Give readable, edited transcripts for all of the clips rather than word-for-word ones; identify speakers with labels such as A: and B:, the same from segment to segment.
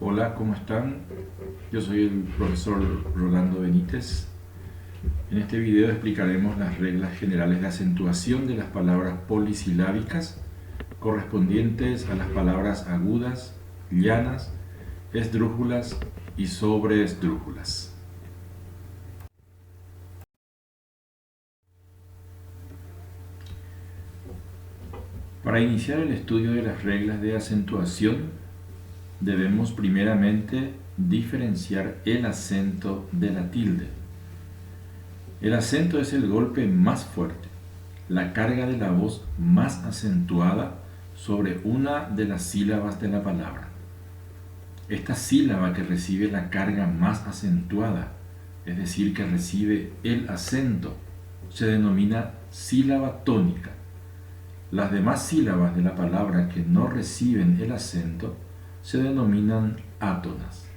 A: Hola, ¿cómo están? Yo soy el profesor Rolando Benítez. En este video explicaremos las reglas generales de acentuación de las palabras polisilábicas correspondientes a las palabras agudas, llanas, esdrújulas y sobreesdrújulas. Para iniciar el estudio de las reglas de acentuación, debemos primeramente diferenciar el acento de la tilde. El acento es el golpe más fuerte, la carga de la voz más acentuada sobre una de las sílabas de la palabra. Esta sílaba que recibe la carga más acentuada, es decir, que recibe el acento, se denomina sílaba tónica. Las demás sílabas de la palabra que no reciben el acento se denominan átonas.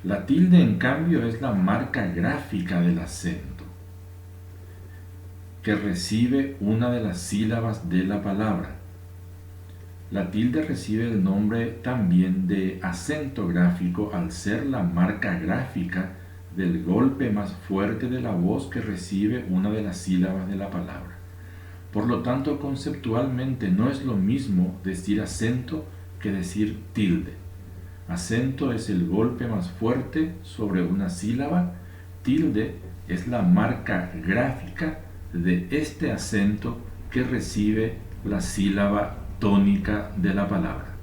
A: La tilde, en cambio, es la marca gráfica del acento, que recibe una de las sílabas de la palabra. La tilde recibe el nombre también de acento gráfico al ser la marca gráfica del golpe más fuerte de la voz que recibe una de las sílabas de la palabra. Por lo tanto, conceptualmente no es lo mismo decir acento que decir tilde. Acento es el golpe más fuerte sobre una sílaba, tilde es la marca gráfica de este acento que recibe la sílaba tónica de la palabra.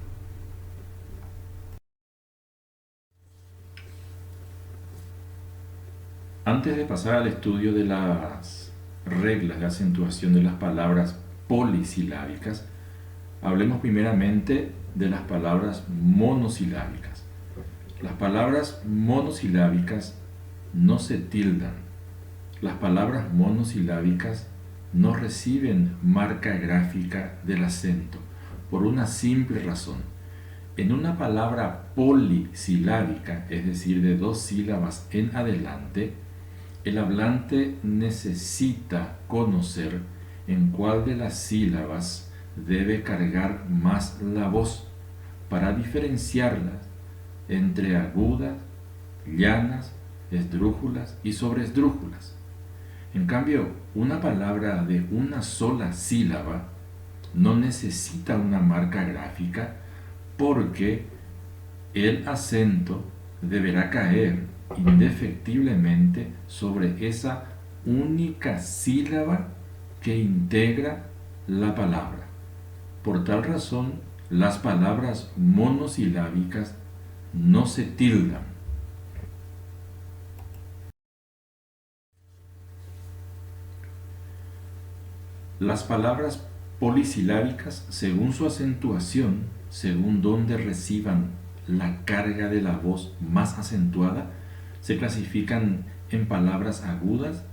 A: Antes de pasar al estudio de las reglas de acentuación de las palabras polisilábicas, hablemos primeramente de las palabras monosilábicas. Las palabras monosilábicas no se tildan. Las palabras monosilábicas no reciben marca gráfica del acento por una simple razón. En una palabra polisilábica, es decir, de dos sílabas en adelante, el hablante necesita conocer en cuál de las sílabas debe cargar más la voz para diferenciarlas entre agudas, llanas, esdrújulas y sobreesdrújulas. En cambio, una palabra de una sola sílaba no necesita una marca gráfica porque el acento deberá caer indefectiblemente sobre esa única sílaba que integra la palabra. Por tal razón, las palabras monosilábicas no se tildan. Las palabras polisilábicas, según su acentuación, según donde reciban la carga de la voz más acentuada, se clasifican en palabras agudas,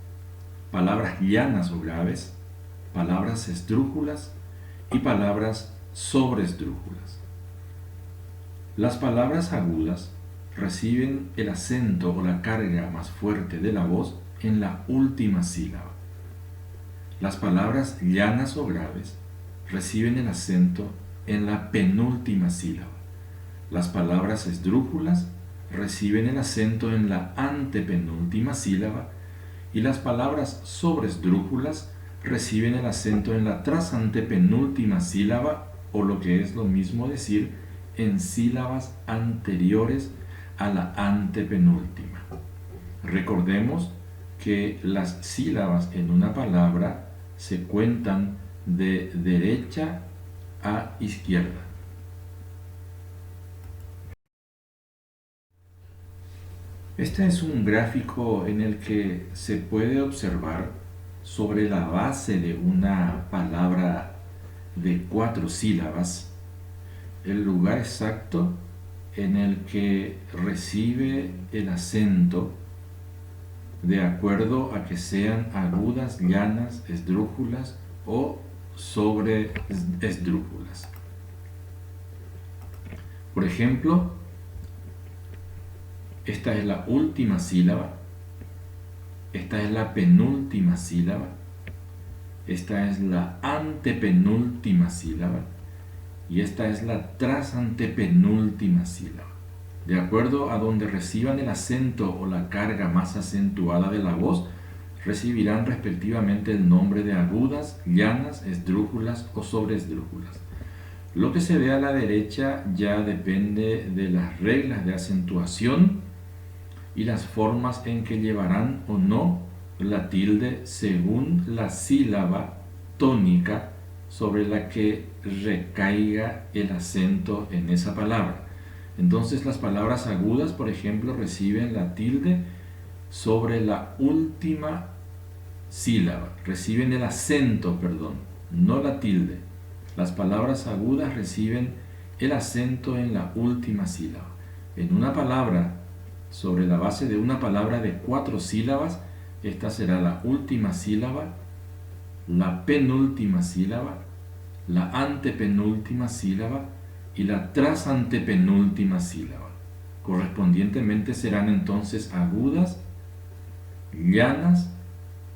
A: palabras llanas o graves, palabras esdrújulas y palabras sobreesdrújulas. Las palabras agudas reciben el acento o la carga más fuerte de la voz en la última sílaba. Las palabras llanas o graves reciben el acento en la penúltima sílaba. Las palabras esdrújulas reciben el acento en la antepenúltima sílaba y las palabras sobreesdrújulas reciben el acento en la trasantepenúltima sílaba, o lo que es lo mismo decir, en sílabas anteriores a la antepenúltima. Recordemos que las sílabas en una palabra se cuentan de derecha a izquierda. Este es un gráfico en el que se puede observar sobre la base de una palabra de 4 sílabas el lugar exacto en el que recibe el acento de acuerdo a que sean agudas, llanas, esdrújulas o sobreesdrújulas. Por ejemplo, esta es la última sílaba, esta es la penúltima sílaba, esta es la antepenúltima sílaba y esta es la trasantepenúltima sílaba. De acuerdo a donde reciban el acento o la carga más acentuada de la voz, recibirán respectivamente el nombre de agudas, llanas, esdrújulas o sobreesdrújulas. Lo que se ve a la derecha ya depende de las reglas de acentuación y las formas en que llevarán o no la tilde según la sílaba tónica sobre la que recaiga el acento en esa palabra. Entonces las palabras agudas, por ejemplo, reciben la tilde sobre la última sílaba, reciben el acento, perdón, no la tilde. Las palabras agudas reciben el acento en la última sílaba. En una palabra, sobre la base de una palabra de 4 sílabas, esta será la última sílaba, la penúltima sílaba, la antepenúltima sílaba y la trasantepenúltima sílaba. Correspondientemente serán entonces agudas, llanas,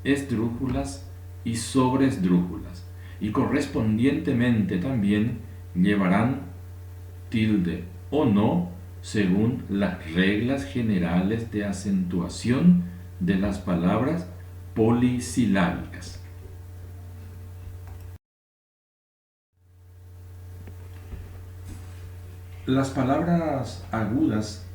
A: esdrújulas y sobreesdrújulas. Y correspondientemente también llevarán tilde o no según las reglas generales de acentuación de las palabras polisilábicas. Las palabras agudas,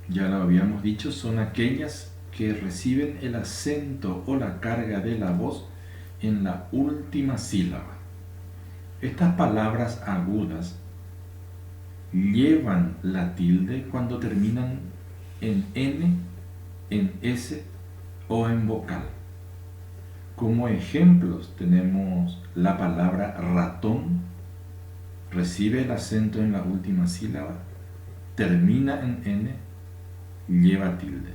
A: ya lo habíamos dicho, son aquellas que reciben el acento o la carga de la voz en la última sílaba. Estas palabras agudas llevan la tilde cuando terminan en N, en S o en vocal. Como ejemplos tenemos la palabra ratón, recibe el acento en la última sílaba, termina en N, lleva tilde.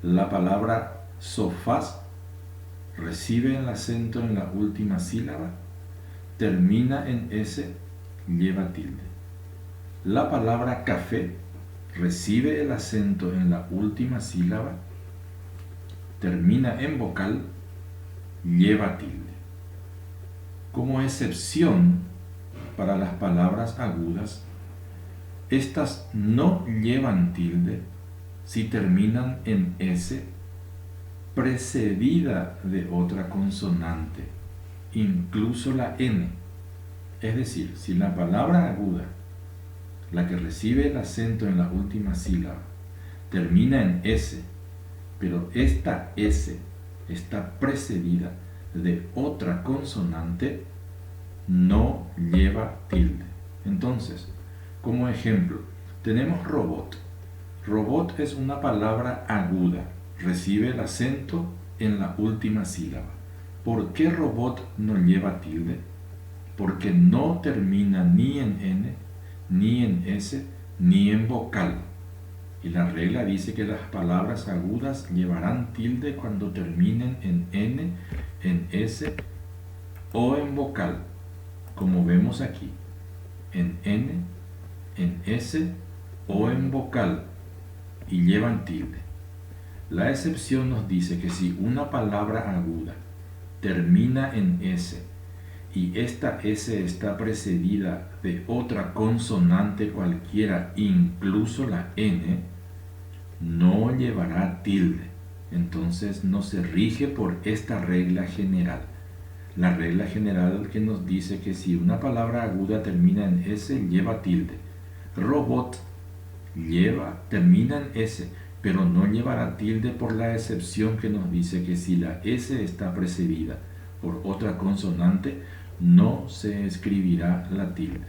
A: La palabra sofás recibe el acento en la última sílaba, termina en S, lleva tilde. La palabra café recibe el acento en la última sílaba, termina en vocal, lleva tilde. Como excepción para las palabras agudas, estas no llevan tilde si terminan en S precedida de otra consonante, incluso la N. Es decir, si la palabra aguda, la que recibe el acento en la última sílaba, termina en S, pero esta S está precedida de otra consonante, no lleva tilde. Entonces, como ejemplo, tenemos robot. Robot es una palabra aguda, recibe el acento en la última sílaba. ¿Por qué robot no lleva tilde? Porque no termina ni en N, ni en S, ni en vocal. Y la regla dice que las palabras agudas llevarán tilde cuando terminen en N, en S o en vocal, como vemos aquí, en N, en S o en vocal, y llevan tilde. La excepción nos dice que si una palabra aguda termina en S y esta S está precedida de otra consonante cualquiera, incluso la N, no llevará tilde. Entonces no se rige por esta regla general. La regla general que nos dice que si una palabra aguda termina en S, lleva tilde. Robot termina en S, pero no llevará tilde por la excepción que nos dice que si la S está precedida por otra consonante, no se escribirá la tilde.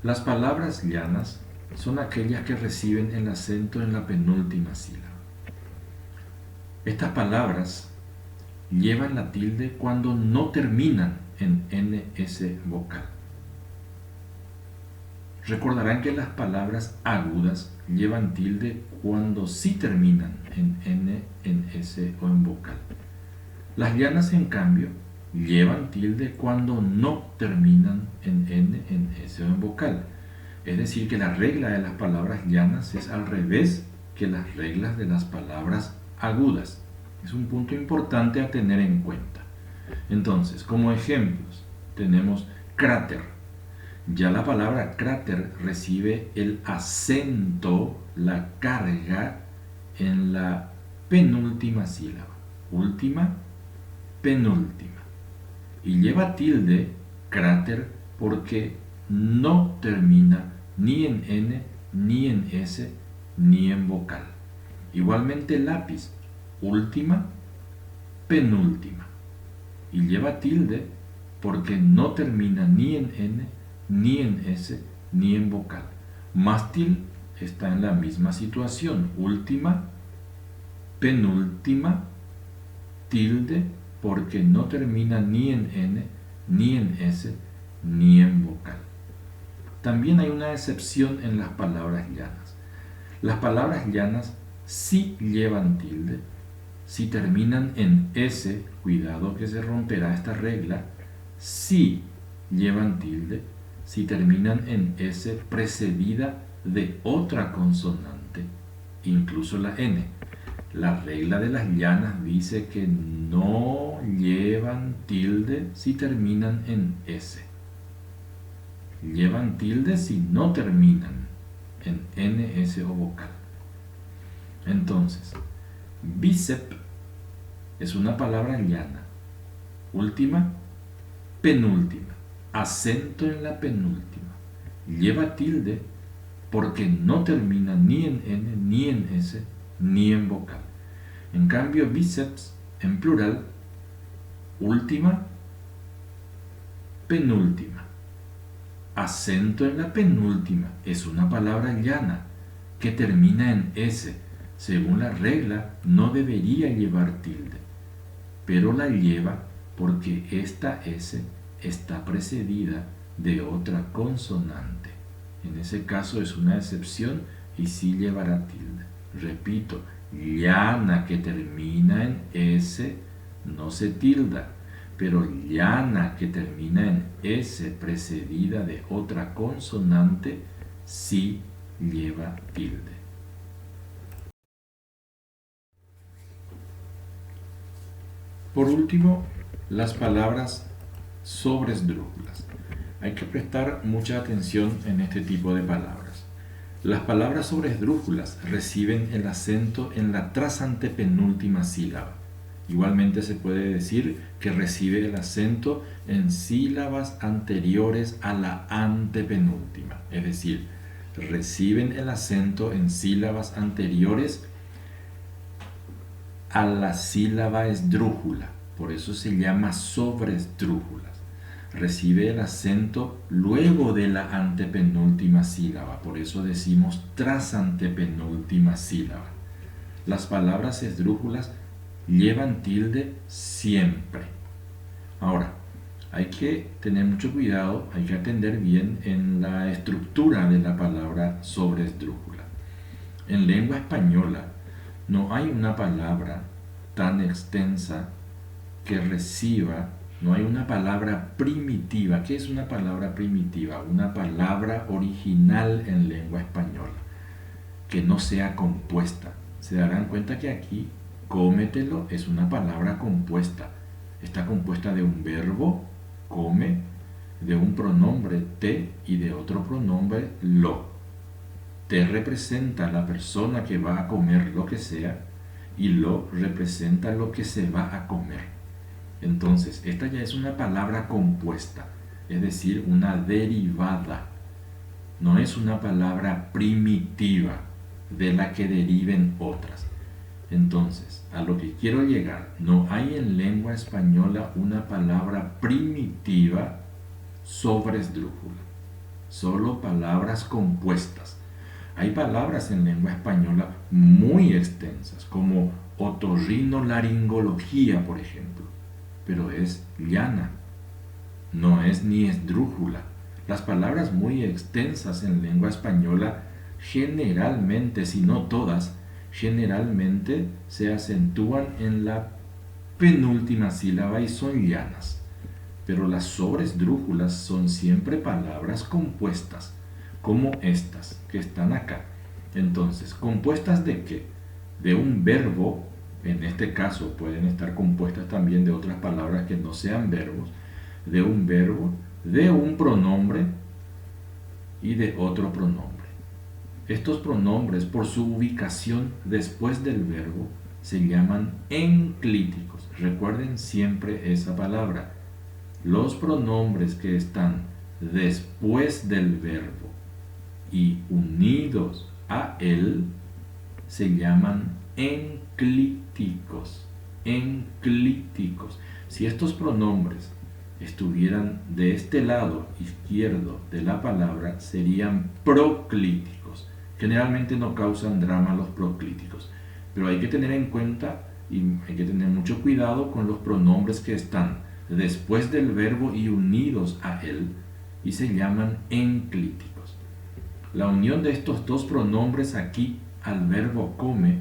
A: Las palabras llanas son aquellas que reciben el acento en la penúltima sílaba. Estas palabras llevan la tilde cuando no terminan en NS vocal. Recordarán que las palabras agudas llevan tilde cuando sí terminan en N, en S o en vocal. Las llanas, en cambio, llevan tilde cuando no terminan en N, en S o en vocal. Es decir, que la regla de las palabras llanas es al revés que las reglas de las palabras agudas. Es un punto importante a tener en cuenta. Entonces, como ejemplos, tenemos cráter. Ya la palabra cráter recibe el acento, la carga en la penúltima sílaba. Última, penúltima. Y lleva tilde, cráter, porque no termina ni en N, ni en S, ni en vocal. Igualmente lápiz, última, penúltima. Y lleva tilde porque no termina ni en N, ni en S, ni en vocal. Mástil está en la misma situación, última, penúltima, tilde porque no termina ni en N, ni en S, ni en vocal. También hay una excepción en las palabras llanas. Las palabras llanas sí llevan tilde, si terminan en S, cuidado que se romperá esta regla, sí llevan tilde, si terminan en S precedida de otra consonante, incluso la N. La regla de las llanas dice que no llevan tilde si terminan en S. Llevan tilde si no terminan en N, S o vocal. Entonces, bíceps es una palabra llana. Última, penúltima. Acento en la penúltima. Lleva tilde porque no termina ni en N, ni en S, ni en vocal. En cambio, bíceps en plural, última, penúltima. Acento en la penúltima es una palabra llana que termina en S. Según la regla, no debería llevar tilde, pero la lleva porque esta S está precedida de otra consonante. En ese caso es una excepción y sí llevará tilde. Repito, llana que termina en S no se tilda, pero llana que termina en S precedida de otra consonante sí lleva tilde. Por último, las palabras sobresdrújulas. Hay que prestar mucha atención en este tipo de palabras. Las palabras sobresdrújulas reciben el acento en la trasantepenúltima sílaba. Igualmente se puede decir que recibe el acento en sílabas anteriores a la antepenúltima. Es decir, reciben el acento en sílabas anteriores a la sílaba esdrújula. Por eso se llama sobresdrújulas. Recibe el acento luego de la antepenúltima sílaba. Por eso decimos trasantepenúltima sílaba. Las palabras esdrújulas llevan tilde siempre. Ahora, hay que tener mucho cuidado, hay que atender bien en la estructura de la palabra sobresdrújula. En lengua española no hay una palabra tan extensa que reciba, no hay una palabra primitiva. ¿Qué es una palabra primitiva? Una palabra original en lengua española que no sea compuesta. Se darán cuenta que aquí cómetelo es una palabra compuesta. Está compuesta de un verbo, come, de un pronombre te y de otro pronombre lo. Te representa la persona que va a comer lo que sea y lo representa lo que se va a comer. Entonces, esta ya es una palabra compuesta, es decir, una derivada. No es una palabra primitiva de la que deriven otras. Entonces, a lo que quiero llegar, no hay en lengua española una palabra primitiva sobresdrújula, solo palabras compuestas. Hay palabras en lengua española muy extensas, como otorrinolaringología, por ejemplo, pero es llana, no es ni esdrújula. Las palabras muy extensas en lengua española generalmente, si no todas, generalmente se acentúan en la penúltima sílaba y son llanas. Pero las sobresdrújulas son siempre palabras compuestas, como estas que están acá. Entonces, ¿compuestas de qué? De un verbo en este caso pueden estar compuestas también de otras palabras que no sean verbos, de un verbo, de un pronombre y de otro pronombre. Estos pronombres, por su ubicación después del verbo, se llaman enclíticos. Recuerden siempre esa palabra. Los pronombres que están después del verbo y unidos a él se llaman enclíticos. Enclíticos. Si estos pronombres estuvieran de este lado izquierdo de la palabra, serían proclíticos. Generalmente no causan drama los proclíticos, pero hay que tener en cuenta y hay que tener mucho cuidado con los pronombres que están después del verbo y unidos a él, y se llaman enclíticos. La unión de estos dos pronombres aquí al verbo come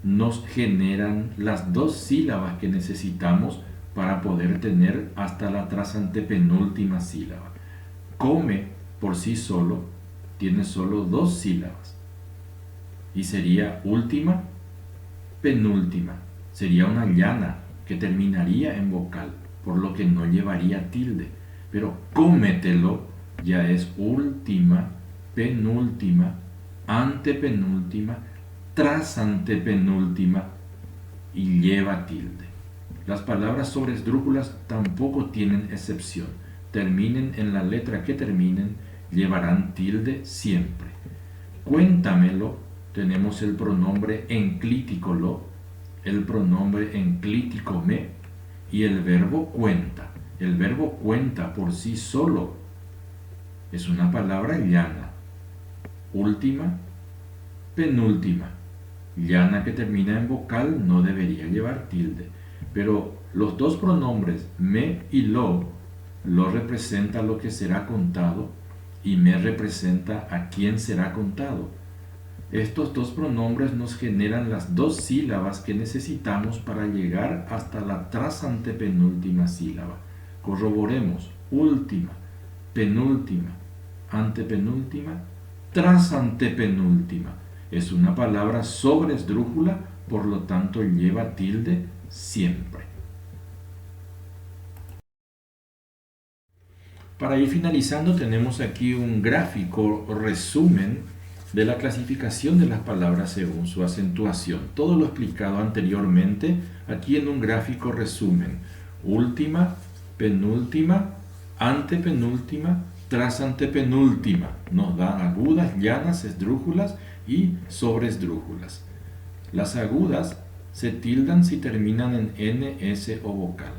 A: nos generan las dos sílabas que necesitamos para poder tener hasta la trasantepenúltima sílaba. Come por sí solo tiene solo dos sílabas y sería última, penúltima. Sería una llana que terminaría en vocal, por lo que no llevaría tilde. Pero cómetelo ya es última, penúltima, antepenúltima, trasantepenúltima y lleva tilde. Las palabras sobresdrújulas tampoco tienen excepción. Terminen en la letra que terminen, llevarán tilde siempre. Cuéntamelo, tenemos el pronombre enclítico lo, el pronombre enclítico me y el verbo cuenta. El verbo cuenta por sí solo es una palabra llana. Última, penúltima. Llana que termina en vocal no debería llevar tilde. Pero los dos pronombres me y lo representa lo que será contado y me representa a quién será contado. Estos dos pronombres nos generan las dos sílabas que necesitamos para llegar hasta la trasantepenúltima sílaba. Corroboremos: última, penúltima, antepenúltima, trasantepenúltima. Es una palabra sobresdrújula, por lo tanto lleva tilde siempre. Para ir finalizando, tenemos aquí un gráfico resumen de la clasificación de las palabras según su acentuación. Todo lo explicado anteriormente aquí en un gráfico resumen: última, penúltima, antepenúltima, trasantepenúltima. Nos da agudas, llanas, esdrújulas y sobresdrújulas. Las agudas se tildan si terminan en N, S o vocal.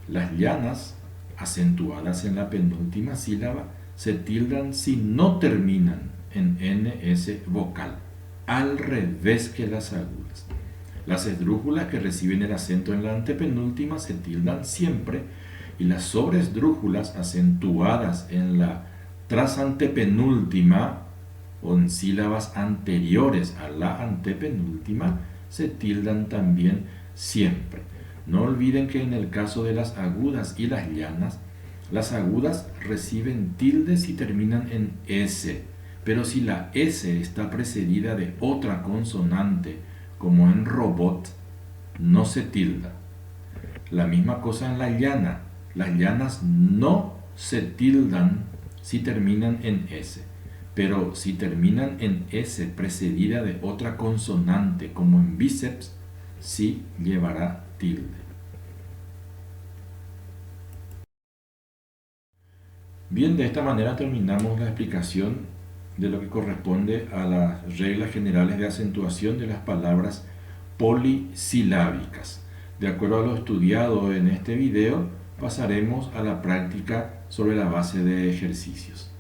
A: Las llanas, acentuadas en la penúltima sílaba, se tildan si no terminan en N, S vocal, al revés que las agudas. Las esdrújulas que reciben el acento en la antepenúltima se tildan siempre, y las sobresdrújulas acentuadas en la trasantepenúltima o en sílabas anteriores a la antepenúltima se tildan también siempre. No olviden que en el caso de las agudas y las llanas, las agudas reciben tilde si terminan en S, pero si la S está precedida de otra consonante, como en robot, no se tilda. La misma cosa en la llana. Las llanas no se tildan si terminan en S, pero si terminan en S precedida de otra consonante, como en bíceps, sí llevará tilde. Bien, de esta manera terminamos la explicación de lo que corresponde a las reglas generales de acentuación de las palabras polisilábicas. De acuerdo a lo estudiado en este video, pasaremos a la práctica sobre la base de ejercicios.